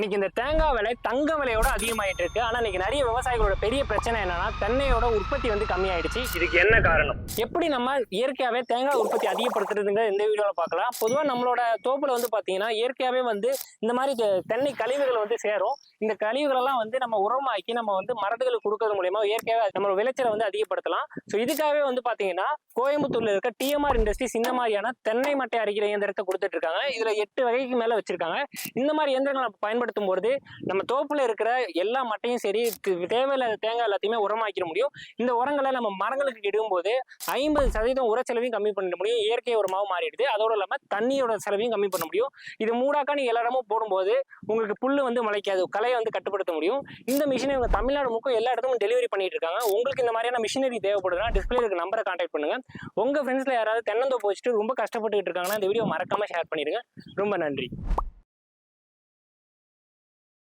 இன்னைக்கு இந்த தேங்காய் விலை தங்க விலையோட அதிகமாயிட்டு இருக்கு. ஆனா இன்னைக்கு நிறைய விவசாயிகளோட பெரிய பிரச்சனை என்னன்னா தென்னையோட உற்பத்தி வந்து கம்மியாயிடுச்சு. இதுக்கு என்ன காரணம், எப்படி நம்ம இயற்கையாவே தேங்காய் உற்பத்தி அதிகப்படுத்துறதுங்க இந்த வீடியோல பார்க்கலாம். பொதுவா நம்மளோட தோப்புல வந்து பாத்தீங்கன்னா இயற்கையாவே வந்து இந்த மாதிரி தென்னை கழிவுகள் வந்து சேரும். இந்த கழிவுகள் எல்லாம் வந்து நம்ம உரமாக்கி நம்ம வந்து மரத்துகளுக்கு கொடுக்கறது மூலியமா இயற்கையாவே நம்ம விளைச்சலை வந்து அதிகப்படுத்தலாம். ஸோ இதுக்காகவே வந்து பாத்தீங்கன்னா கோயம்புத்தூர்ல இருக்க டிஎம்ஆர் இண்டஸ்ட்ரீஸ் இந்த மாதிரியான தென்னை மட்டை அரைக்கிற இயந்திரத்தை கொடுத்துட்டு இருக்காங்க. இதுல 8 வகைக்கு மேல வச்சிருக்காங்க. இந்த மாதிரி இயந்திரங்களை பயன்படுத்தும் போது நம்ம தோப்புல இருக்கிற எல்லா மட்டையும் சரி தேவையில்லாத தேங்காய் எல்லாத்தையுமே உரமாக்கிட முடியும். இந்த உரங்களை நம்ம மரங்களுக்கு இடும் போது 50% உர செலவையும் கம்மி பண்ண முடியும். இயற்கை உரமாகவும் மாறிடுது. அதோட இல்லாம தண்ணியோட செலவையும் கம்மி பண்ண முடியும். இது மூடாக்கா நீங்க எல்லா இடமும் போடும்போது உங்களுக்கு புல்லு வந்து முளைக்காது, கலையை வந்து கட்டுப்படுத்த முடியும். இந்த மிஷினை இவங்க தமிழ்நாடு முழுக்க எல்லா இடத்துக்கும் டெலிவரி பண்ணிட்டு இருக்காங்க. உங்களுக்கு இந்த மாதிரியான மிஷினரி தேவைப்படுதுன்னா டிஸ்பிளே இருக்க நம்பரை கான்டாக்ட் பண்ணுங்க. உங்க ஃப்ரெண்ட்ஸ்ல யாராவது தென்னந்தோப்பு வச்சுட்டு ரொம்ப கஷ்டப்பட்டு இருக்காங்கன்னா இந்த வீடியோ மறக்காம ஷேர் பண்ணிருங்க. ரொம்ப நன்றி.